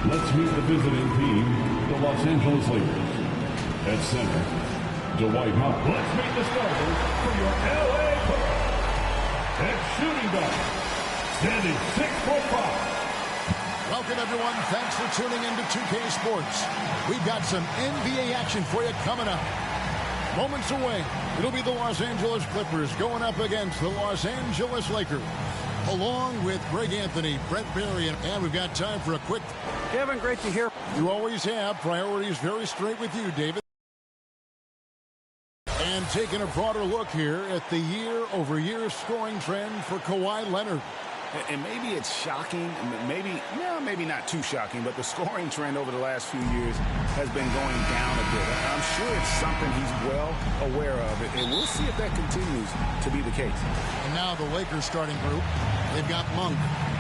Let's meet the visiting team, the Los Angeles Lakers. At center, Dwight Howard. Let's meet the starters for your LA Clippers. At shooting guard, standing 6'5". Welcome, everyone. Thanks for tuning in to 2K Sports. We've got some NBA action for you coming up. Moments away, it'll be the Los Angeles Clippers going up against the Los Angeles Lakers. Along with Greg Anthony, Brent Barry, and we've got time for a quick... Kevin, great to hear. You always have. Priorities very straight with you, David. And taking a broader look here at the year-over-year scoring trend for Kawhi Leonard. And maybe it's shocking, maybe not too shocking, but the scoring trend over the last few years has been going down a bit. I'm sure it's something he's well aware of, and we'll see if that continues to be the case. And now the Lakers starting group. They've got Monk.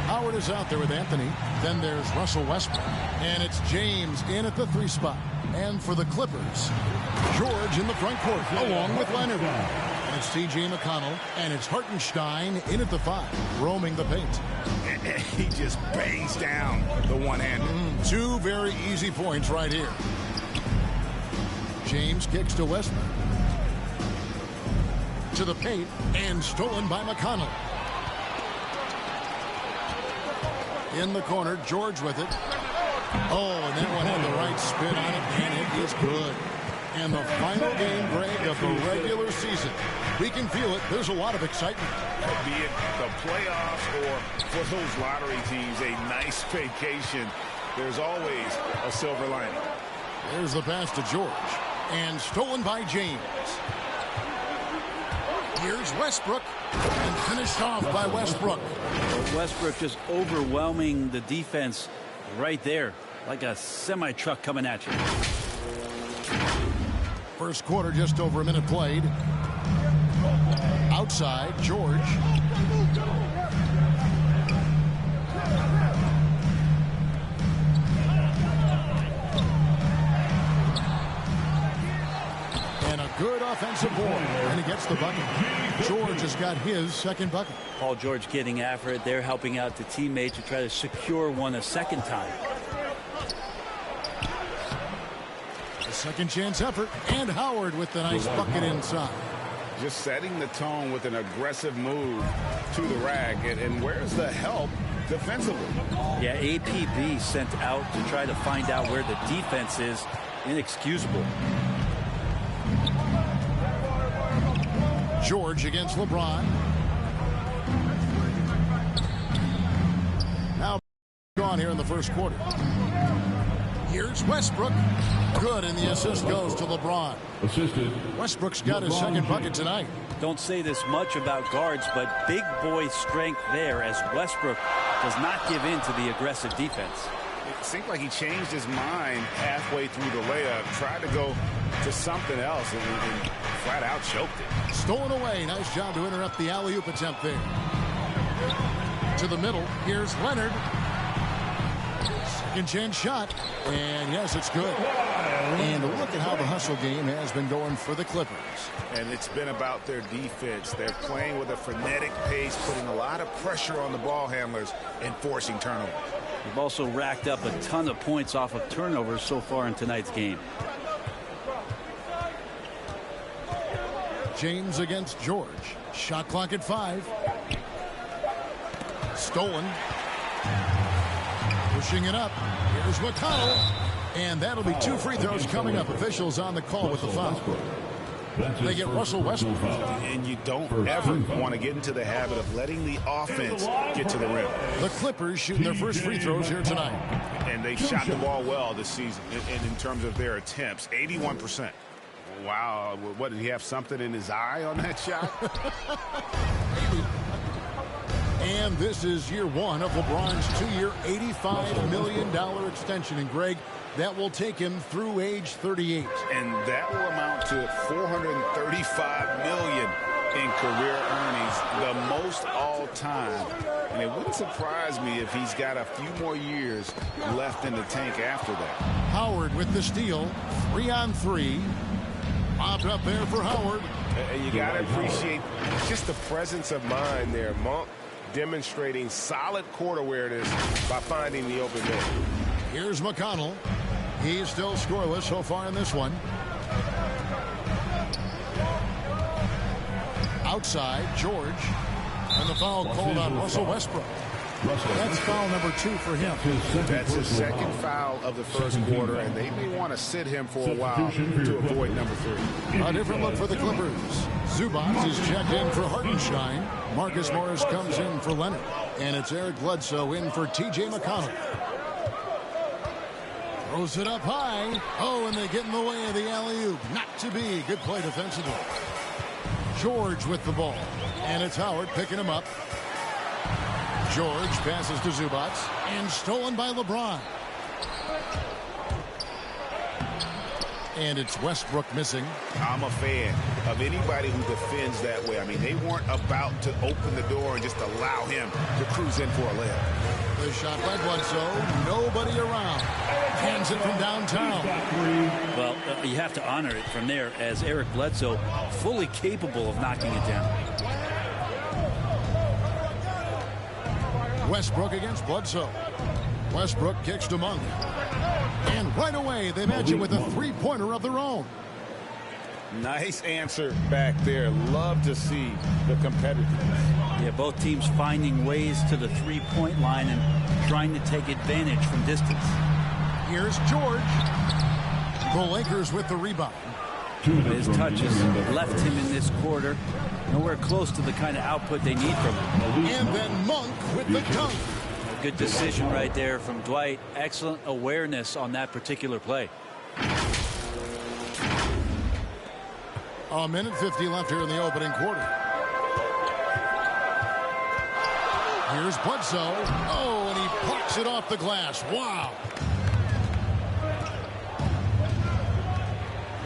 Howard is out there with Anthony. Then there's Russell Westbrook. And it's James in at the 3 spot. And for the Clippers, George in the front court, along with Leonard. And it's T.J. McConnell, and it's Hartenstein in at the 5, roaming the paint. He just bangs down the one-hander. 2 very easy points right here. James kicks to Westbrook. To the paint, and stolen by McConnell. In the corner, George with it. Oh, and that one had the right spin on it, and it is good. And the final game, Greg, of the regular season. We can feel it. There's a lot of excitement. Be it the playoffs or for those lottery teams, a nice vacation. There's always a silver lining. There's the pass to George. And stolen by James. Here's Westbrook. And finished off by Westbrook. Westbrook just overwhelming the defense right there. Like a semi-truck coming at you. First quarter, just over a minute played. Outside, George. And a good offensive board. And he gets the bucket. George has got his second bucket. Paul George getting after it there, helping out the teammate to try to secure one a second time. Second chance effort, and Howard with the nice bucket inside. Just setting the tone with an aggressive move to the rack. And where's the help defensively? Yeah, APB sent out to try to find out where the defense is. Inexcusable. George against LeBron. Now gone here in the first quarter. Here's Westbrook. Good, and the assist goes to LeBron. Assisted. Westbrook's got his second bucket tonight. Don't say this much about guards, but big boy strength there as Westbrook does not give in to the aggressive defense. It seemed like he changed his mind halfway through the layup, tried to go to something else, and flat out choked it. Stolen away. Nice job to interrupt the alley-oop attempt there. To the middle. Here's Leonard. Second chance shot. And yes, it's good. And look at how the hustle game has been going for the Clippers. And it's been about their defense. They're playing with a frenetic pace, putting a lot of pressure on the ball handlers and forcing turnovers. They've also racked up a ton of points off of turnovers so far in tonight's game. James against George. Shot clock at 5. Stolen. Pushing it up. Here's McConnell. And that'll be 2 free throws coming up. Officials on the call with the foul. They get Russell Westbrook. And you don't ever want to get into the habit of letting the offense get to the rim. The Clippers shooting their first free throws here tonight. And they shot the ball well this season in terms of their attempts. 81%. Wow. What, did he have something in his eye on that shot? And this is year 1 of LeBron's 2-year, $85 million extension. And Greg, that will take him through age 38. And that will amount to $435 million in career earnings, the most all time. And it wouldn't surprise me if he's got a few more years left in the tank after that. Howard with the steal, 3-on-3. Popped up there for Howard. And you got to appreciate just the presence of mind there. Monk demonstrating solid court awareness by finding the open man. Here's McConnell. He's still scoreless so far in this one. Outside, George. And the foul called on Russell Westbrook. That's foul number 2 for him. That's his second foul of the first quarter, and they may want to sit him for a while to avoid number 3. A different look for the Clippers. Zubac is checked in for Hartenstein. Marcus Morris comes in for Leonard. And it's Eric Bledsoe in for T.J. McConnell. Throws it up high. Oh, and they get in the way of the alley-oop. Not to be. Good play defensively. George with the ball. And it's Howard picking him up. George passes to Zubac. And stolen by LeBron. And it's Westbrook missing. I'm a fan of anybody who defends that way. I mean, they weren't about to open the door and just allow him to cruise in for a layup. The shot by Bledsoe. Nobody around. Hands it from downtown. Well, you have to honor it from there, as Eric Bledsoe fully capable of knocking it down. Westbrook against Bledsoe. Westbrook kicks to Monk. And right away, they match it with a three-pointer of their own. Nice answer back there. Love to see the competitiveness. Yeah, both teams finding ways to the three-point line and trying to take advantage from distance. Here's George. The Lakers with the rebound. His touches left him in this quarter nowhere close to the kind of output they need from him. And then Monk with the dunk. A good decision right there from Dwight. Excellent awareness on that particular play. A minute 50 left here in the opening quarter. Here's Bledsoe. Oh, and he plucks it off the glass. Wow.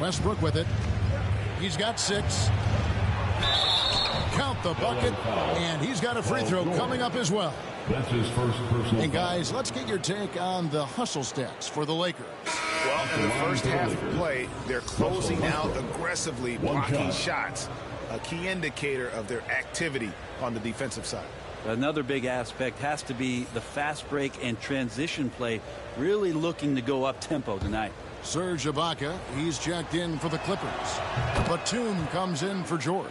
Westbrook with it. He's got 6. Count the bucket. And he's got a free throw coming up as well. That's his first personal. And guys, let's get your take on the hustle stats for the Lakers. Well, in the first half of play, they're closing out aggressively, blocking shots. A key indicator of their activity on the defensive side. Another big aspect has to be the fast break and transition play, really looking to go up tempo tonight. Serge Ibaka, he's checked in for the Clippers. Batum comes in for George.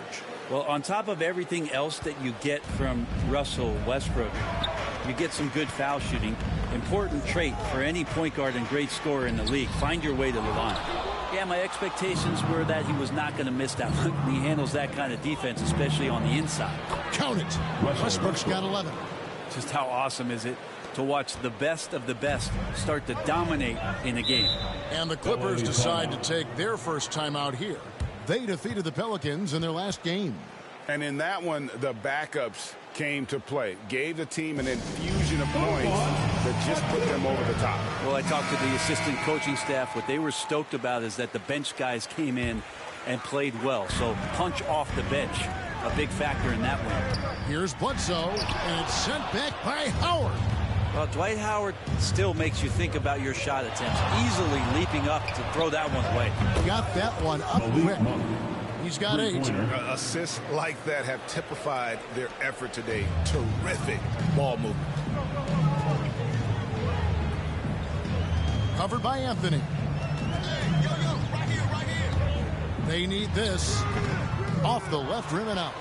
Well, on top of everything else that you get from Russell Westbrook, you get some good foul shooting. Important trait for any point guard and great scorer in the league. Find your way to the line. Yeah, my expectations were that he was not going to miss that one. He handles that kind of defense, especially on the inside. Count it. Westbrook's got 11. Just how awesome is it to watch the best of the best start to dominate in a game. And the Clippers decide to take their first time out here. They defeated the Pelicans in their last game. And in that one, the backups came to play. Gave the team an infusion of points that just put them over the top. Well, I talked to the assistant coaching staff. What they were stoked about is that the bench guys came in and played well. So punch off the bench, a big factor in that win. Here's Bledsoe, and it's sent back by Howard. Well, Dwight Howard still makes you think about your shot attempts, easily leaping up to throw that one away. Got that one up quick. He's got 8. Assists like that have typified their effort today. Terrific ball movement. Covered by Anthony. Right here. They need this. Off the left rim and out.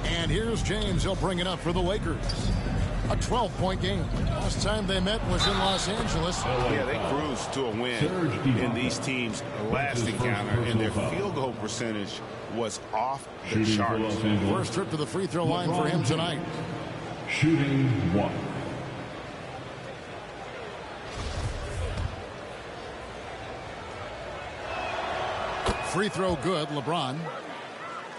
And here's James. He'll bring it up for the Lakers. A 12-point game. Last time they met was in Los Angeles. Yeah, they cruised to a win in these teams' last encounter, and their field goal percentage was off the charts. First trip to the free throw line for him tonight. Shooting 1. Free throw good, LeBron.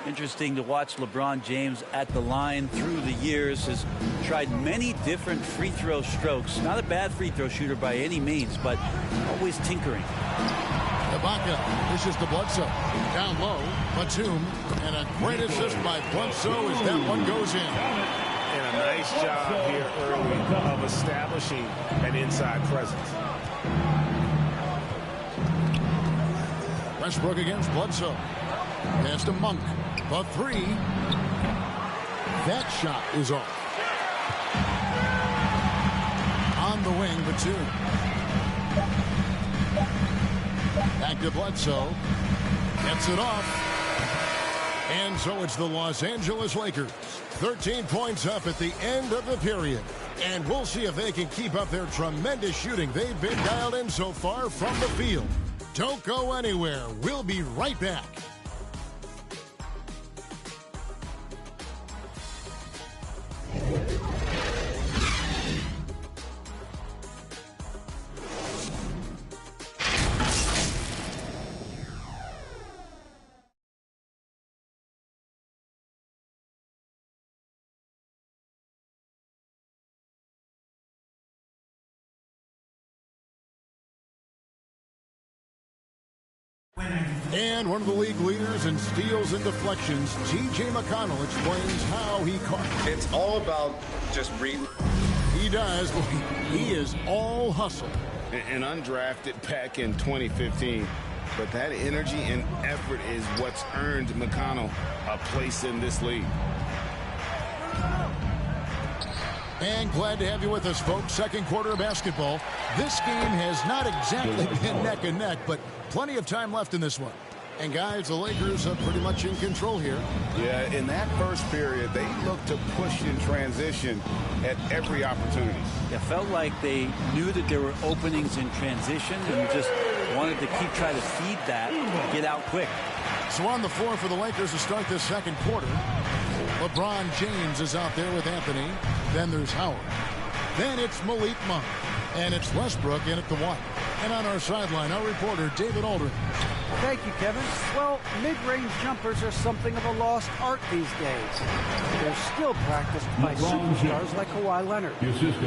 Interesting to watch LeBron James at the line through the years. Has tried many different free throw strokes. Not a bad free throw shooter by any means, but always tinkering. Ibaka dishes to Bledsoe. Down low, Batum. And a great assist by Bledsoe as that one goes in. And a nice job here early of establishing an inside presence. Westbrook against Bledsoe. Pass to Monk. The 3. That shot is off. On the wing Batum. Back to Bledsoe. Gets it off. And so it's the Los Angeles Lakers. 13 points up at the end of the period. And we'll see if they can keep up their tremendous shooting they've been dialed in so far from the field. Don't go anywhere. We'll be right back. And one of the league leaders in steals and deflections, T.J. McConnell, explains how he caught it. It's all about just reading. He does. He is all hustle. An undrafted back in 2015. But that energy and effort is what's earned McConnell a place in this league. And glad to have you with us, folks. Second quarter of basketball. This game has not exactly been neck and neck, but plenty of time left in this one. And guys, the Lakers are pretty much in control here. Yeah, in that first period, they looked to push in transition at every opportunity. It felt like they knew that there were openings in transition and just wanted to keep trying to feed that and get out quick. So on the floor for the Lakers to start this second quarter, LeBron James is out there with Anthony. Then there's Howard. Then it's Malik Monk. And it's Westbrook in at the one. And on our sideline, our reporter, David Aldridge. Thank you, Kevin. Well, mid-range jumpers are something of a lost art these days. They're still practiced by superstars like Kawhi Leonard.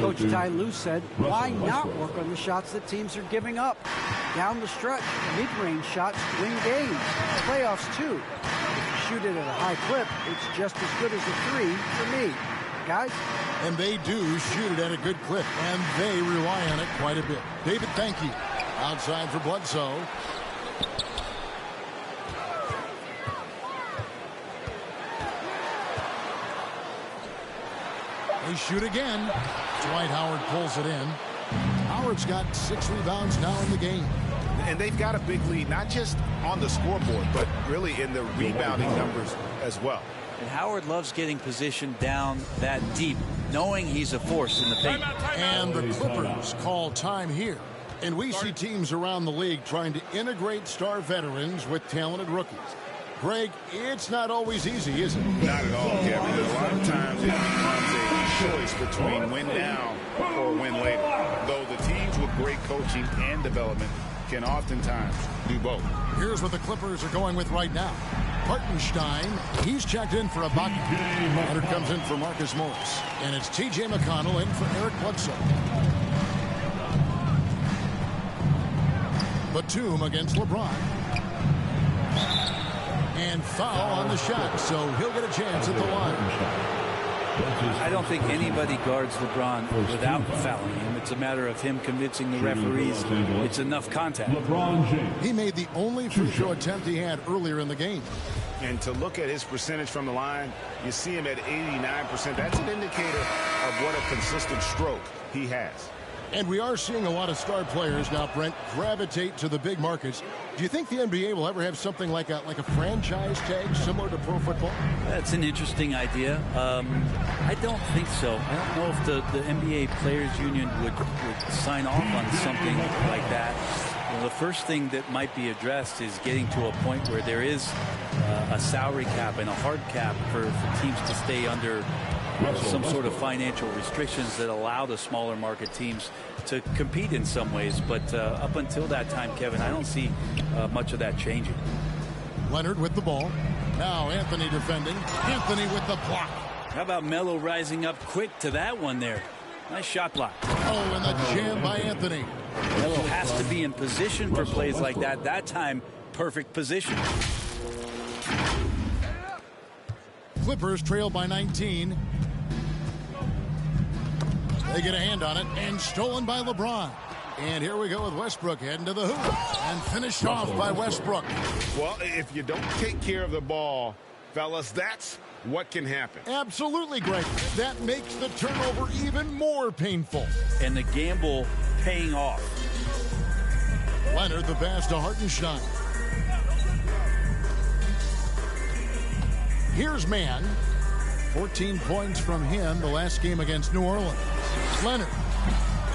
Coach Ty Lue said, why not work on the shots that teams are giving up? Down the stretch, mid-range shots win games. Playoffs, too. If you shoot it at a high clip, it's just as good as a three for me. Guys? And they do shoot it at a good clip, and they rely on it quite a bit. David, thank you. Outside for Bledsoe. They shoot again. Dwight Howard pulls it in. Howard's got 6 rebounds now in the game. And they've got a big lead, not just on the scoreboard, but really in the rebounding numbers as well. And Howard loves getting positioned down that deep, knowing he's a force in the paint. And the Clippers call time here. And we see teams around the league trying to integrate star veterans with talented rookies. Greg, it's not always easy, is it? Not at all, Kevin. A lot of times it becomes a choice between win now or win later. Though the teams with great coaching and development can oftentimes do both. Here's what the Clippers are going with right now. Hartenstein, he's checked in for Ibaka. Leonard comes in for Marcus Morris. And it's T.J. McConnell in for Eric Bledsoe. Batum against LeBron. And foul on the shot, so he'll get a chance at the line. I don't think anybody guards LeBron without fouling him. It's a matter of him convincing the referees it's enough contact. He made the only free throw attempt he had earlier in the game. And to look at his percentage from the line, you see him at 89%. That's an indicator of what a consistent stroke he has. And we are seeing a lot of star players now, Brent, gravitate to the big markets. Do you think the NBA will ever have something like a franchise tag similar to pro football? That's an interesting idea. I don't think so. I don't know if the NBA Players Union would sign off on something like that. Well, the first thing that might be addressed is getting to a point where there is a salary cap and a hard cap for teams to stay under some sort of financial restrictions that allow the smaller market teams to compete in some ways. But up until that time, Kevin, I don't see much of that changing. Leonard with the ball. Now Anthony defending. Anthony with the block. How about Melo rising up quick to that one there? Nice shot block. Oh, and the jam by Anthony. Melo has to be in position for plays like that. That time, perfect position. Clippers trail by 19. They get a hand on it, and stolen by LeBron. And here we go with Westbrook heading to the hoop. And finished off by Westbrook. Well, if you don't take care of the ball, fellas, that's what can happen. Absolutely, Greg. That makes the turnover even more painful. And the gamble paying off. Leonard the pass to Hartenstein. Here's Mann. 14 points from him the last game against New Orleans. Leonard.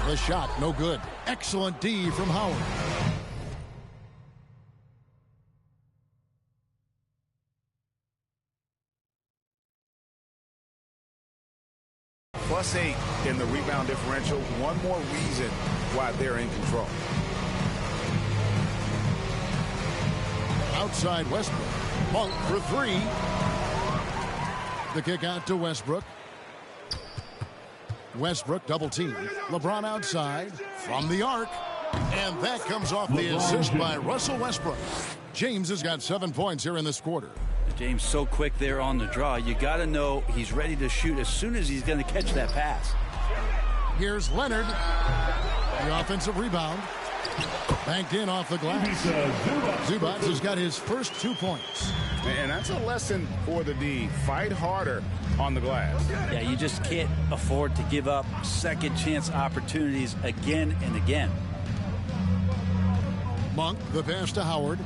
The shot, no good. Excellent D from Howard. +8 in the rebound differential. One more reason why they're in control. Outside Westbrook. Monk for three. The kick out to Westbrook. Westbrook double team. LeBron outside from the arc. And that comes off the assist by Russell Westbrook. James has got 7 points here in this quarter. James so quick there on the draw. You got to know he's ready to shoot as soon as he's going to catch that pass. Here's Leonard. The offensive rebound. Banked in off the glass. Zubac has got his first 2 points. And that's a lesson for the D. Fight harder on the glass. Yeah, you just can't afford to give up second chance opportunities again and again. Monk, the pass to Howard.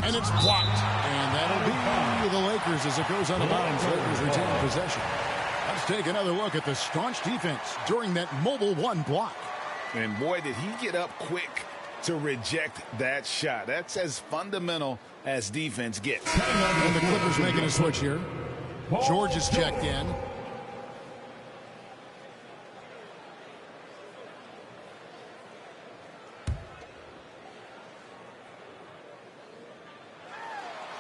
And it's blocked. And that'll be the Lakers as it goes on the bounds. Lakers retain possession. Let's take another look at the staunch defense during that mobile one block. And boy, did he get up quick to reject that shot. That's as fundamental as defense gets. And the Clippers making a switch here. George is checked in.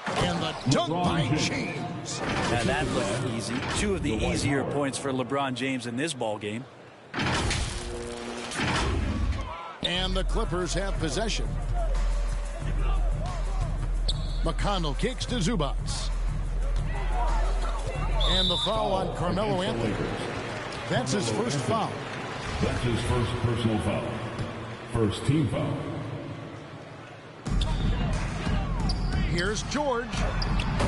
And the dunk by James. Now that looked easy. 2 of the easier points for LeBron James in this ball game. And the Clippers have possession. McConnell kicks to Zubac. And the foul on Carmelo Anthony. That's his first foul. That's his first personal foul. First team foul. Here's George.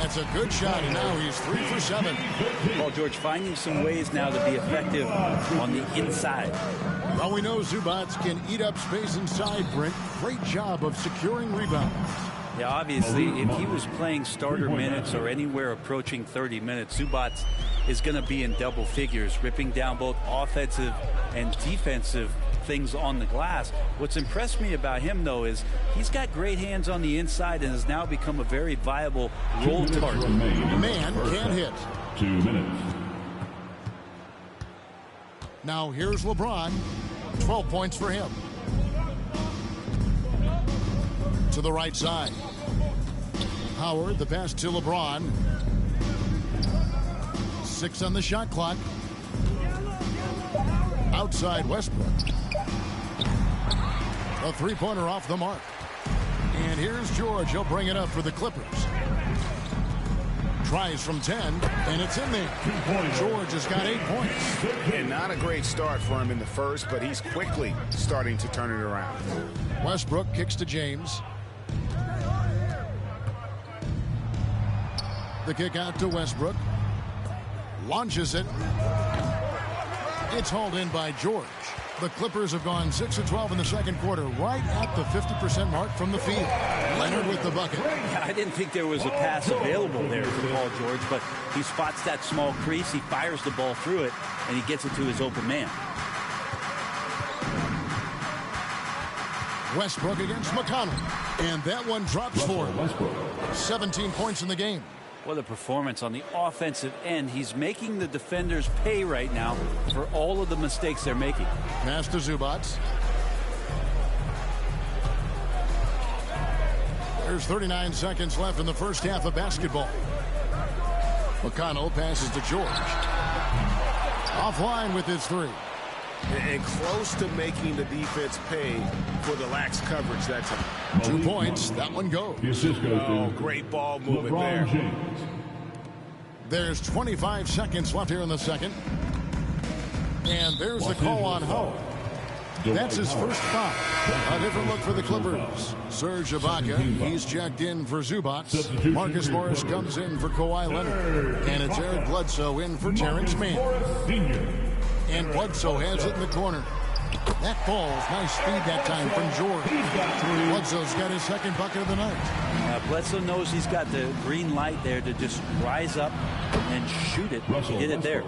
That's a good shot, and now he's 3 for 7. Paul George finding some ways now to be effective on the inside. Well, we know Zubac can eat up space inside, Brent. Great job of securing rebounds. Yeah, obviously, if he was playing starter minutes or anywhere approaching 30 minutes, Zubac is going to be in double figures, ripping down both offensive and defensive things on the glass. What's impressed me about him, though, is he's got great hands on the inside and has now become a very viable roll target. Man can't hit. 2 minutes. Now here's LeBron. 12 points for him. To the right side. Howard, the pass to LeBron. 6 on the shot clock. Outside Westbrook. A three-pointer off the mark. And here's George. He'll bring it up for the Clippers. Tries from 10, and it's in there. George has got 8 points. And not a great start for him in the first, but he's quickly starting to turn it around. Westbrook kicks to James. The kick out to Westbrook. Launches it. It's hauled in by George. The Clippers have gone 6 of 12 in the second quarter, right at the 50% mark from the field. Leonard with the bucket. I didn't think there was a pass available there for Paul George, but he spots that small crease, he fires the ball through it, and he gets it to his open man. Westbrook against McConnell. And that one drops for him. 17 points in the game. What a performance on the offensive end. He's making the defenders pay right now for all of the mistakes they're making. Pass to Zubac. There's 39 seconds left in the first half of basketball. McConnell passes to George. Offline with his 3. And close to making the defense pay for the lax coverage that time. 2 points. That one goes. Oh, great ball movement there. James. There's 25 seconds left here in the second. And there's the call on Howard. That's his first foul. A different look for the Clippers. Serge Ibaka, he's checked in for Zubac. Marcus Morris comes in for Kawhi Leonard. And it's Eric Bledsoe in for Terrence Mann. And Bledsoe has it in the corner. That falls. Nice speed that time from George. Bledsoe's got his second bucket of the night. Bledsoe knows he's got the green light there to just rise up and shoot it. He hit it there.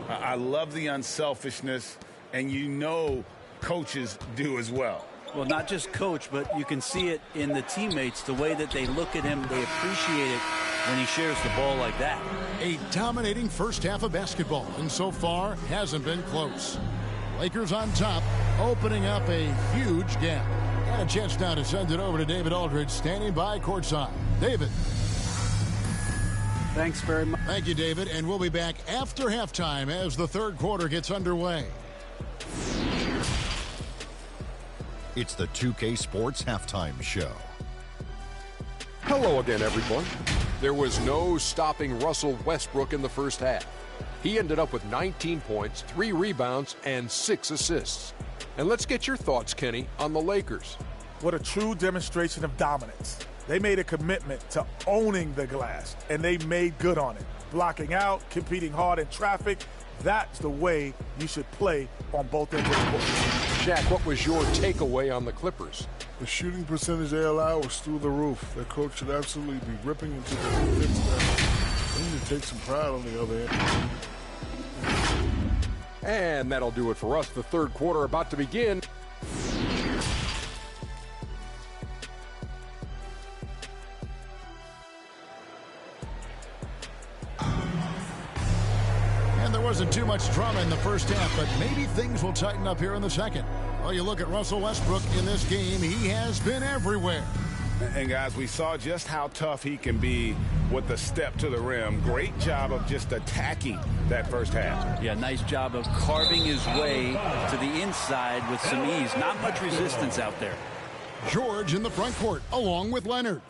I love the unselfishness, and you know coaches do as well. Well, not just coach, but you can see it in the teammates, the way that they look at him. They appreciate it when he shares the ball like that. A dominating first half of basketball, and so far hasn't been close. Lakers on top, opening up a huge gap. And a chance now to send it over to David Aldridge, standing by courtside. David. Thanks very much. Thank you, David, and we'll be back after halftime as the third quarter gets underway. It's the 2K Sports Halftime Show. Hello again, everyone. There was no stopping Russell Westbrook in the first half. He ended up with 19 points, 3 rebounds, and 6 assists. And let's get your thoughts, Kenny, on the Lakers. What a true demonstration of dominance. They made a commitment to owning the glass, and they made good on it. Blocking out, competing hard in traffic, that's the way you should play on both ends of the court. Shaq, what was your takeaway on the Clippers? The shooting percentage they allow was through the roof. Their coach should absolutely be ripping into the defense. They need to take some pride on the other end. And that'll do it for us. The third quarter about to begin. And there wasn't too much drama in the first half, but maybe things will tighten up here in the second. Well, you look at Russell Westbrook in this game, he has been everywhere. And guys, we saw just how tough he can be with the step to the rim. Great job of just attacking that first half. Yeah, nice job of carving his way to the inside with some ease. Not much resistance out there. George in the front court along with Leonard.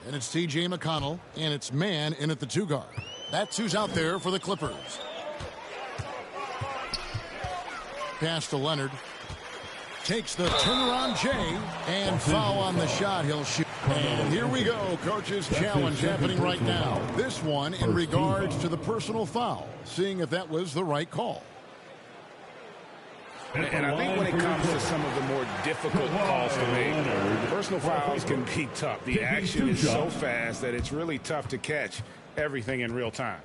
And it's T.J. McConnell, and it's Mann in at the 2 guard. That's who's out there for the Clippers. Pass to Leonard. Takes the turnaround Jay, and foul on the shot. He'll shoot. And here we go. Coach's challenge happening right now. This one in regards to the personal foul. Seeing if that was the right call. And I think when it comes to some of the more difficult calls to make, personal fouls can be tough. The action is so fast that it's really tough to catch everything in real time.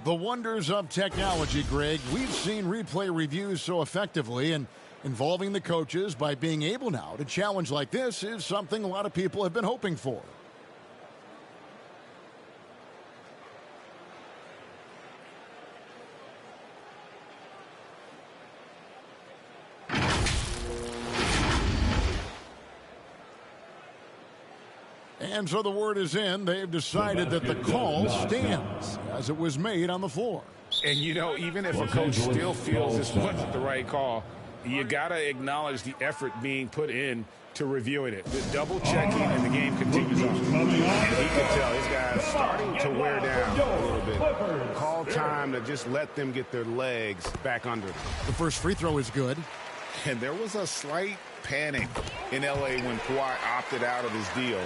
The wonders of technology, Greg. We've seen replay reviews so effectively, and involving the coaches by being able now to challenge like this is something a lot of people have been hoping for. And so the word is in. They've decided that the call stands as it was made on the floor. And, you know, even if a coach still feels this wasn't the right call, you got to acknowledge the effort being put in to reviewing it. The double checking and the game continues on. And he can tell his guys starting to wear down a little bit. Call time to just let them get their legs back under them. The first free throw is good. And there was a slight panic in L.A. when Kawhi opted out of his deal.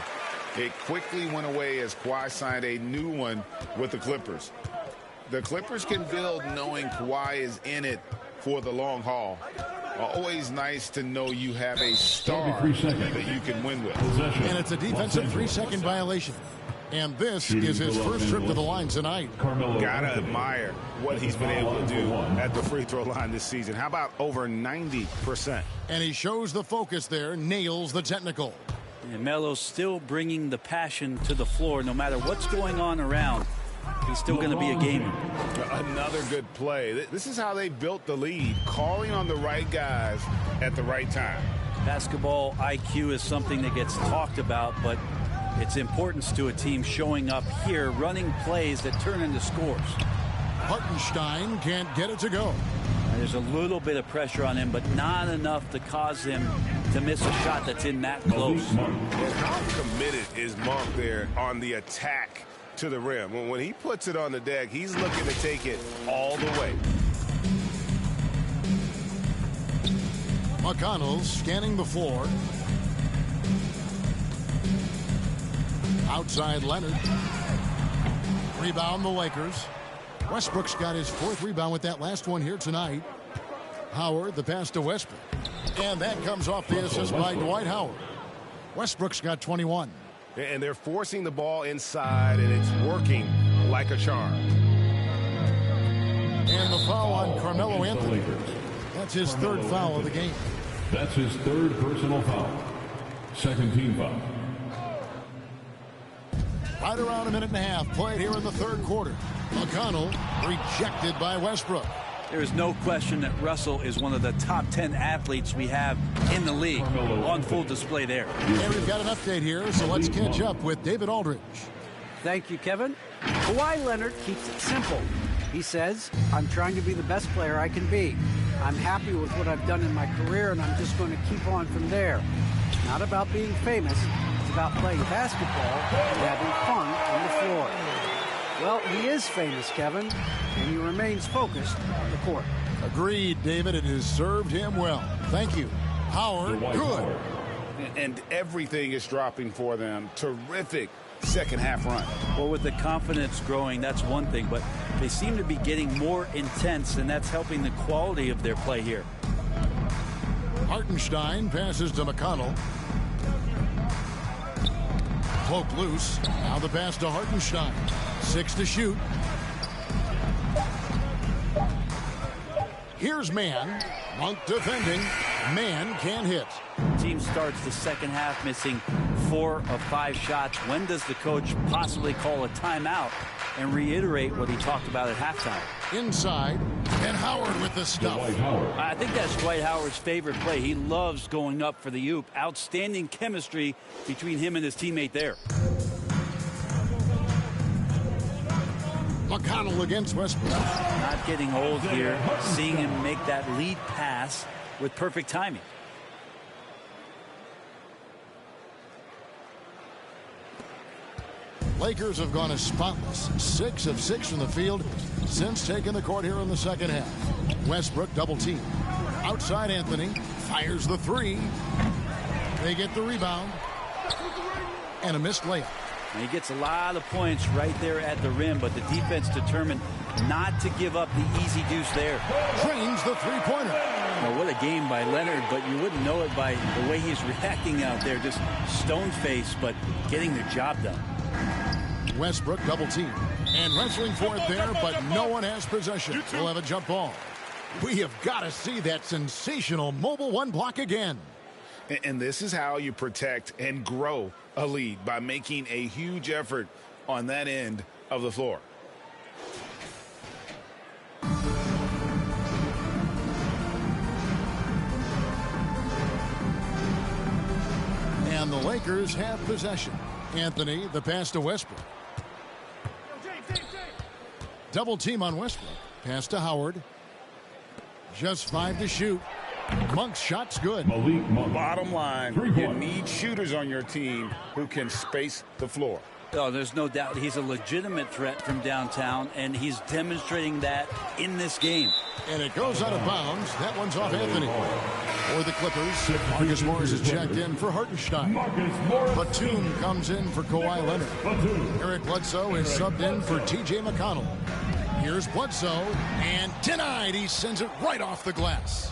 It quickly went away as Kawhi signed a new one with the Clippers. The Clippers can build knowing Kawhi is in it for the long haul. Always nice to know you have a star that you can win with. And it's a defensive 3-second violation. And this is his first trip to the line tonight. Gotta admire what he's been able to do at the free throw line this season. How about over 90%? And he shows the focus there, nails the technical. And Melo's still bringing the passion to the floor no matter what's going on around. He's still going to be a gamer. Another good play. This is how they built the lead, calling on the right guys at the right time. Basketball IQ is something that gets talked about, but its importance to a team showing up here, running plays that turn into scores. Hartenstein can't get it to go. There's a little bit of pressure on him, but not enough to cause him to miss a shot that's in that close. How committed is Monk there on the attack to the rim? When he puts it on the deck, he's looking to take it all the way. McConnell scanning the floor. Outside Leonard. Rebound the Lakers. Westbrook's got his 4th rebound with that last one here tonight. Howard, the pass to Westbrook. And that comes off the assist by Dwight Howard. Westbrook's got 21. And they're forcing the ball inside, and it's working like a charm. And the foul on Carmelo Anthony. That's his third foul of the game. That's his third personal foul. Second team foul. Right around a minute and a half played here in the third quarter. McConnell rejected by Westbrook. There is no question that Russell is one of the top 10 athletes we have in the league. On full display there. And we've got an update here, so let's catch up with David Aldridge. Thank you, Kevin. Kawhi Leonard keeps it simple. He says, I'm trying to be the best player I can be. I'm happy with what I've done in my career, and I'm just going to keep on from there. It's not about being famous. It's about playing basketball and having fun on the floor. Well, he is famous, Kevin, and he remains focused on the court. Agreed, David. It has served him well. Thank you. Howard, good. And everything is dropping for them. Terrific second half run. Well, with the confidence growing, that's one thing, but they seem to be getting more intense, and that's helping the quality of their play here. Hartenstein passes to McConnell. Cloak loose. Now the pass to Hartenstein. 6 to shoot. Here's Mann. Monk defending. Mann can't hit. Team starts the second half missing 4 of 5 shots. When does the coach possibly call a timeout and reiterate what he talked about at halftime? Inside, and Howard with the stuff. I think that's Dwight Howard's favorite play. He loves going up for the oop. Outstanding chemistry between him and his teammate there. McConnell against Westbrook. Not getting old here. Seeing him make that lead pass with perfect timing. Lakers have gone as spotless. 6 of 6 from the field since taking the court here in the second half. Westbrook double team. Outside Anthony fires the 3. They get the rebound. And a missed layup. And he gets a lot of points right there at the rim, but the defense determined not to give up the easy deuce there. Drains the three-pointer. Well, what a game by Leonard, but you wouldn't know it by the way he's reacting out there. Just stone-faced, but getting the job done. Westbrook double team. And wrestling for it there, but no one has possession. We'll have a jump ball. We have got to see that sensational mobile one block again. And this is how you protect and grow a lead, by making a huge effort on that end of the floor. And the Lakers have possession. Anthony, the pass to Westbrook. Double team on Westbrook. Pass to Howard. Just 5 to shoot. Monk's shot's good. Malik Monk. Bottom line, you need shooters on your team who can space the floor. Oh, there's no doubt he's a legitimate threat from downtown, and he's demonstrating that in this game. And it goes out of bounds. That one's off Anthony. For the Clippers, Marcus Morris is checked in for Hartenstein. Batum comes in for Kawhi Leonard. Eric Bledsoe is subbed in for T.J. McConnell. Here's Bledsoe, and denied. He sends it right off the glass.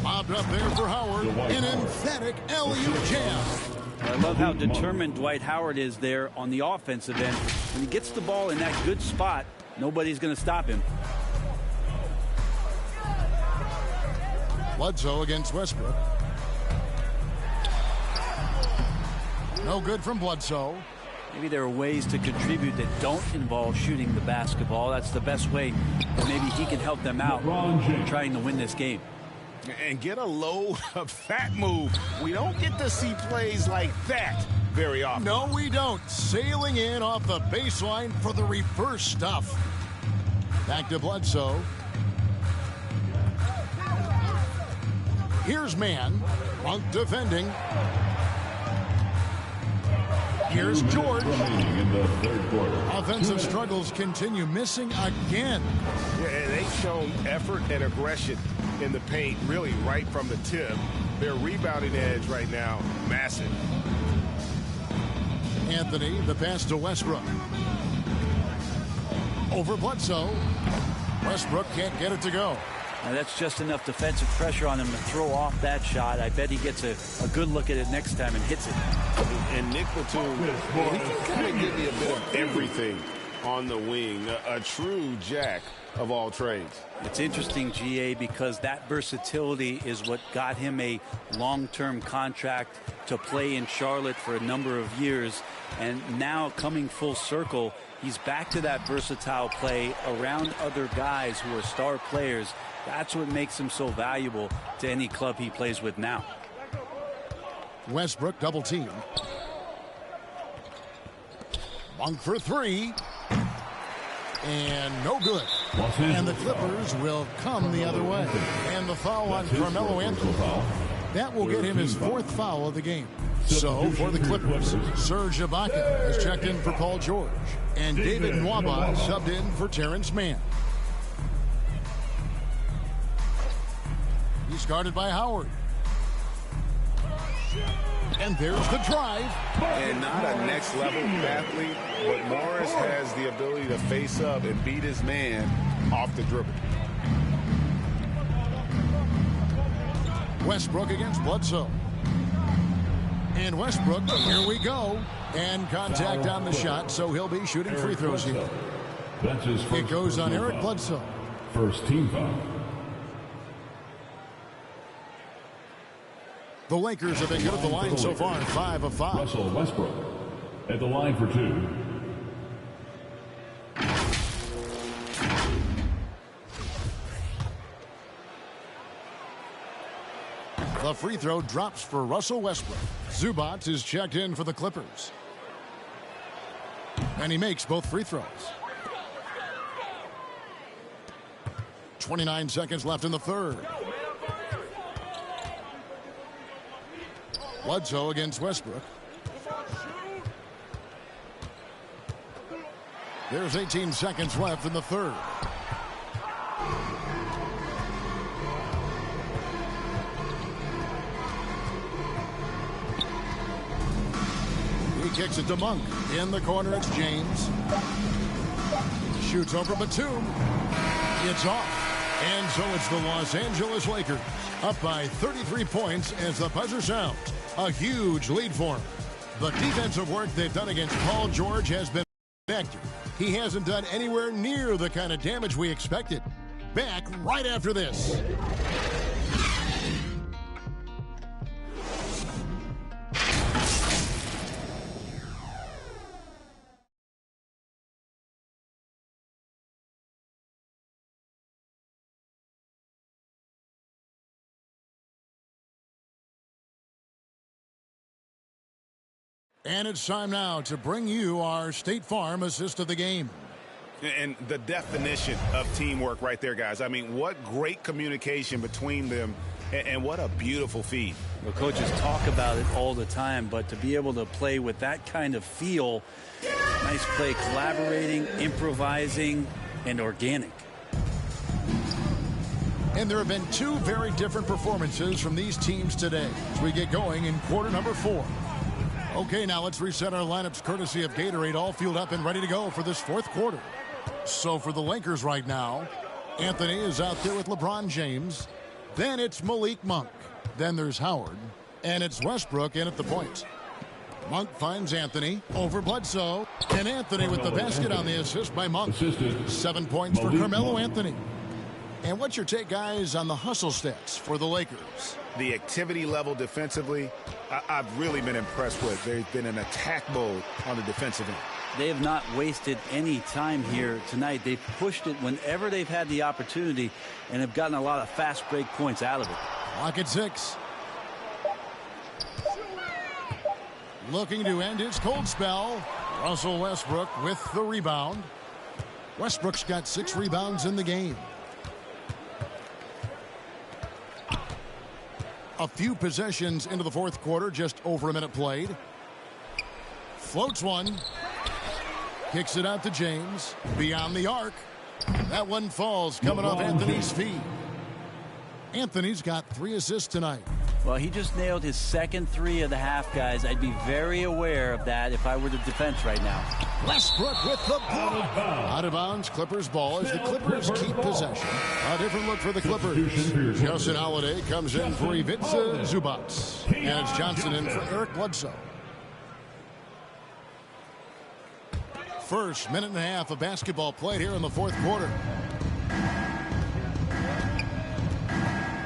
Bobbed up there for Howard. An emphatic LU jam. I love how determined Dwight Howard is there on the offensive end. When he gets the ball in that good spot, nobody's going to stop him. Bledsoe against Westbrook. No good from Bledsoe. Maybe there are ways to contribute that don't involve shooting the basketball. That's the best way that maybe he can help them out trying to win this game. And get a load of that move. We don't get to see plays like that very often. No, we don't. Sailing in off the baseline for the reverse stuff. Back to Bledsoe. Here's Mann. Monk defending. Here's George. Offensive struggles continue. Missing again. Yeah, they've shown effort and aggression in the paint, really right from the tip. Their rebounding edge right now, massive. Anthony, the pass to Westbrook. Over Bledsoe. Westbrook can't get it to go. Now that's just enough defensive pressure on him to throw off that shot. I bet he gets a good look at it next time and hits it. And Nick Batum, he can kind of give you a bit of everything on the wing. A true jack of all trades. It's interesting, GA, because that versatility is what got him a long-term contract to play in Charlotte for a number of years. And now coming full circle, he's back to that versatile play around other guys who are star players. That's what makes him so valuable to any club he plays with now. Westbrook double team. Monk for three. And no good. And the Clippers will come the other way. And the foul on Carmelo Anthony. That will get him his 4th foul of the game. So for the Clippers, Serge Ibaka has checked in for Paul George. And David Nwaba subbed in for Terrence Mann. He's guarded by Howard. And there's the drive. And not a next-level athlete, but Morris has the ability to face up and beat his man off the dribble. Westbrook against Bledsoe. And Westbrook, here we go. And contact on the shot, so he'll be shooting free throws here. It goes on Eric Bledsoe. First team foul. The Lakers have been good at the line so far, 5 of 5. Russell Westbrook at the line for 2. The free throw drops for Russell Westbrook. Zubac is checked in for the Clippers. And he makes both free throws. 29 seconds left in the third. Bledsoe against Westbrook. There's 18 seconds left in the third. He kicks it to Monk. In the corner, it's James. Shoots over Batum. It's off. And so it's the Los Angeles Lakers up by 33 points as the buzzer sounds. A huge lead for him. The defensive work they've done against Paul George has been effective. He hasn't done anywhere near the kind of damage we expected. Back right after this. And it's time now to bring you our State Farm assist of the game. And the definition of teamwork right there, guys. I mean, what great communication between them, and what a beautiful feed. Well, coaches talk about it all the time, but to be able to play with that kind of feel, nice play, collaborating, improvising, and organic. And there have been 2 very different performances from these teams today as we get going in quarter number 4. Okay, now let's reset our lineups courtesy of Gatorade, all fueled up and ready to go for this 4th quarter. So for the Lakers right now, Anthony is out there with LeBron James. Then it's Malik Monk. Then there's Howard. And it's Westbrook in at the point. Monk finds Anthony over Bledsoe. And Anthony with the basket on the assist by Monk. 7 points for Carmelo Anthony. And what's your take, guys, on the hustle stats for the Lakers? The activity level defensively, I've really been impressed with. There's been an attack mode on the defensive end. They have not wasted any time here tonight. They've pushed it whenever they've had the opportunity and have gotten a lot of fast break points out of it. Clock at 6. Looking to end his cold spell. Russell Westbrook with the rebound. Westbrook's got 6 rebounds in the game. A few possessions into the 4th quarter, just over a minute played. Floats one. Kicks it out to James. Beyond the arc. That one falls coming off Anthony's feet. Anthony's got 3 assists tonight. Well, he just nailed his second three of the half, guys. I'd be very aware of that if I were the defense right now. Westbrook with the block. Out of bounds, Clippers ball as the Clippers keep possession. A different look for the Clippers. Justin Holiday comes in for Ivica Zubac. And it's Johnson in for Eric Bledsoe. First minute and a half of basketball played here in the fourth quarter.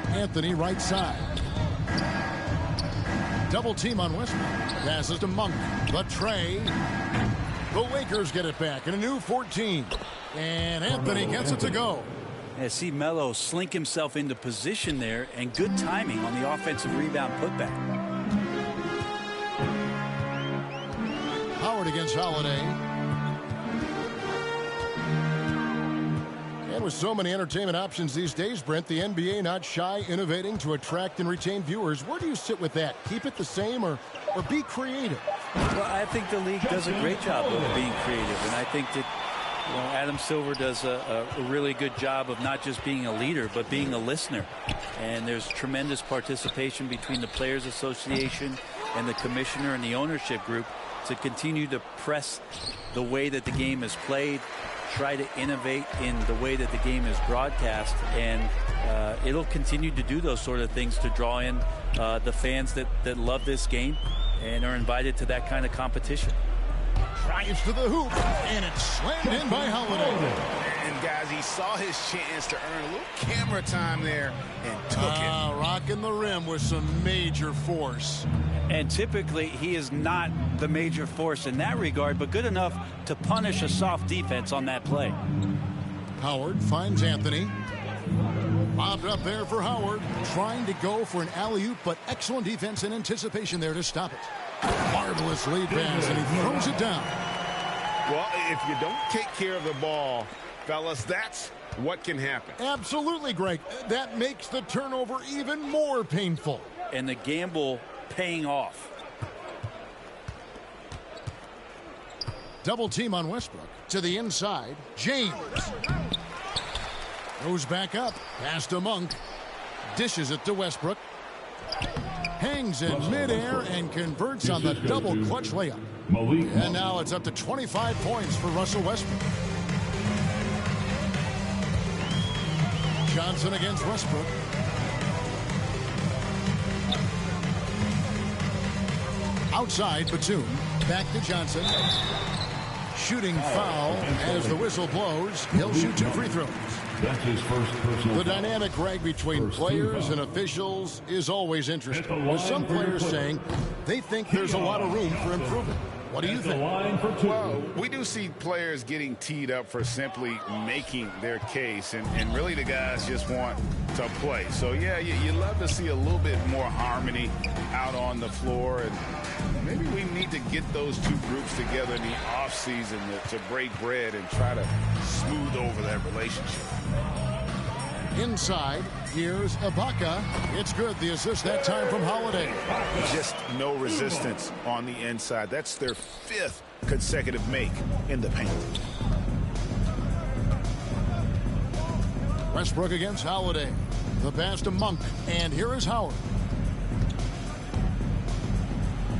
Anthony right side. Double team on Westbrook. Passes to Monk. The tray. The Lakers get it back in a new 14. And Anthony gets it to go. Yeah, see Melo slink himself into position there, and good timing on the offensive rebound putback. Howard against Holiday. And with so many entertainment options these days, Brent, the NBA not shy innovating to attract and retain viewers. Where do you sit with that? Keep it the same or be creative? Well, I think the league does a great job of being creative, and I think that Adam Silver does a really good job of not just being a leader, but being a listener. And there's tremendous participation between the Players Association and the commissioner and the ownership group to continue to press the way that the game is played, try to innovate in the way that the game is broadcast, and it'll continue to do those sort of things to draw in the fans that love this game and are invited to that kind of competition. Drives to the hoop, and it's slammed in by Holiday. And guys, he saw his chance to earn a little camera time there and took it. Rocking the rim with some major force. And typically he is not the major force in that regard, but good enough to punish a soft defense on that play. Howard finds Anthony. Bobbed up there for Howard, trying to go for an alley-oop, but excellent defense and anticipation there to stop it. Marvelous lead pass, and he throws it down. Well, if you don't take care of the ball, fellas, that's what can happen. Absolutely, Greg. That makes the turnover even more painful. And the gamble paying off. Double team on Westbrook. To the inside, James. Goes back up. Pass to Monk. Dishes it to Westbrook. Hangs in midair and converts on the double clutch layup. And now it's up to 25 points for Russell Westbrook. Johnson against Westbrook. Outside, Batum. Back to Johnson. Shooting foul as the whistle blows. He'll shoot 2 free throws. That's his first personal. The dynamic, Greg, between players and officials is always interesting. With some players saying they think there's a lot of room for improvement. What do you think? Well, we do see players getting teed up for simply making their case, and really the guys just want to play. So, yeah, you love to see a little bit more harmony out on the floor, and maybe we need to get those two groups together in the offseason to break bread and try to smooth over that relationship. Inside, here's Ibaka. It's good. The assist that time from Holiday. Just no resistance on the inside. That's their 5th consecutive make in the paint. Westbrook against Holiday. The pass to Monk. And here is Howard.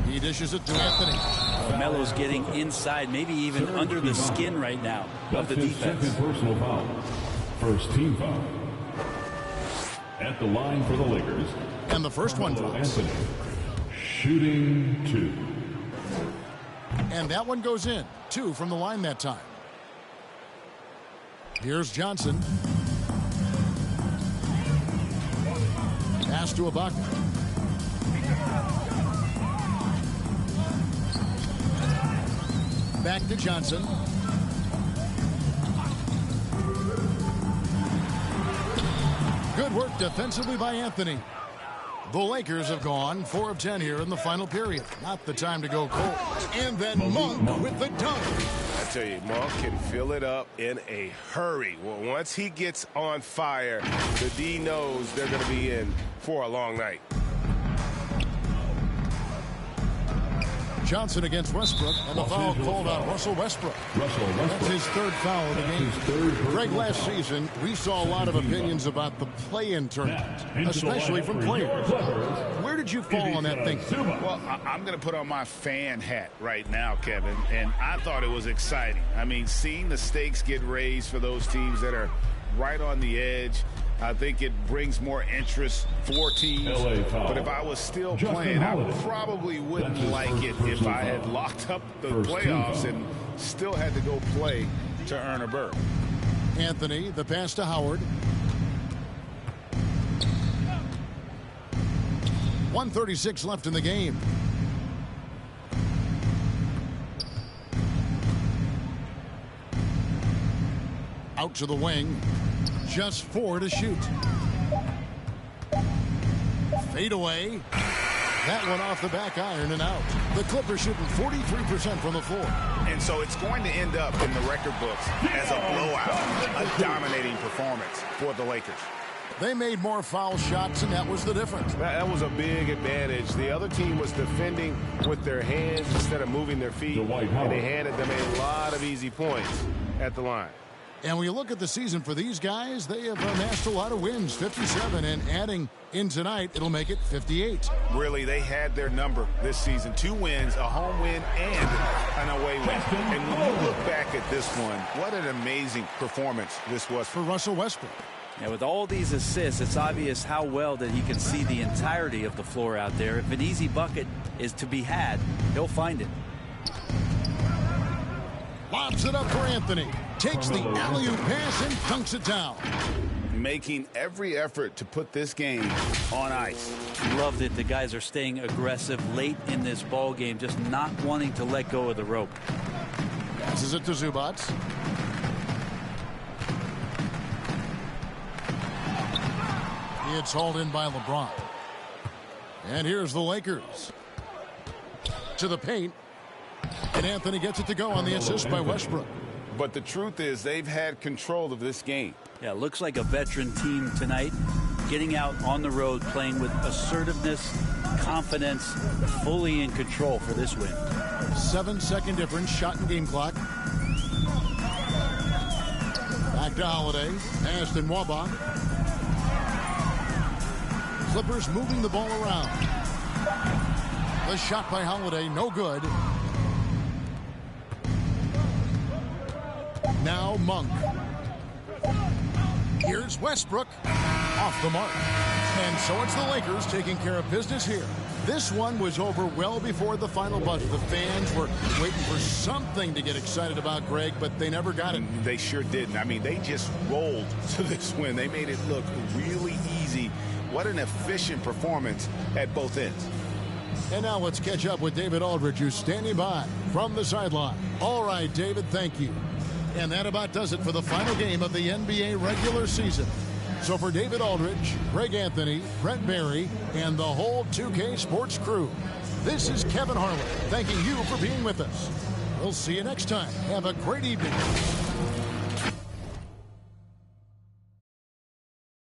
He dishes it to Anthony. Melo's getting inside, maybe even under the skin right now of the defense. Second personal foul. First team foul. At the line for the Lakers. And the first one drops. Anthony. Shooting 2. And that one goes in. 2 from the line that time. Here's Johnson. Pass to Ibaka. Back to Johnson. Good work defensively by Anthony. The Lakers have gone 4 of 10 here in the final period. Not the time to go cold. And then Monk with the dunk. I tell you, Monk can fill it up in a hurry. Well, once he gets on fire, the D knows they're going to be in for a long night. Johnson against Westbrook, and the foul called on Russell Westbrook. That's his third foul of the game. Greg, last season, we saw a lot of opinions about the play-in tournament, especially from players. Where did you fall on that thinking? Well, I'm going to put on my fan hat right now, Kevin, and I thought it was exciting. I mean, seeing the stakes get raised for those teams that are right on the edge, I think it brings more interest for teams. But if I was still playing, I probably wouldn't like it if I had locked up the playoffs and still had to go play to earn a berth. Anthony, the pass to Howard. 1:36 left in the game. Out to the wing. Just 4 to shoot. Fade away. That one off the back iron and out. The Clippers shooting 43% from the floor. And so it's going to end up in the record books as a blowout, a dominating performance for the Lakers. They made more foul shots, and that was the difference. That was a big advantage. The other team was defending with their hands instead of moving their feet, and they handed them a lot of easy points at the line. And when you look at the season for these guys, they have amassed a lot of wins, 57, and adding in tonight, it'll make it 58. Really, they had their number this season. 2 wins, a home win, and an away win. And when you look back at this one, what an amazing performance this was for Russell Westbrook. Yeah, with all these assists, it's obvious how well that he can see the entirety of the floor out there. If an easy bucket is to be had, he'll find it. Lobs it up for Anthony. Takes the alley-oop pass and dunks it down. Making every effort to put this game on ice. Love that the guys are staying aggressive late in this ball game, just not wanting to let go of the rope. Passes it to Zubac. It's hauled in by LeBron. And here's the Lakers. To the paint. And Anthony gets it to go on the assist by Westbrook. But the truth is they've had control of this game. Yeah, looks like a veteran team tonight. Getting out on the road, playing with assertiveness, confidence, fully in control for this win. 7-second difference, shot and game clock. Back to Holiday. Passed in Wabach. Clippers moving the ball around. The shot by Holiday, no good. Now Monk. Here's Westbrook. Off the mark. And so it's the Lakers taking care of business here. This one was over well before the final buzzer. The fans were waiting for something to get excited about, Greg, but they never got it. They sure didn't. I mean, they just rolled to this win. They made it look really easy. What an efficient performance at both ends. And now let's catch up with David Aldridge, who's standing by from the sideline. All right, David, thank you. And that about does it for the final game of the NBA regular season. So for David Aldridge, Greg Anthony, Brent Barry, and the whole 2K Sports crew, this is Kevin Harlan thanking you for being with us. We'll see you next time. Have a great evening.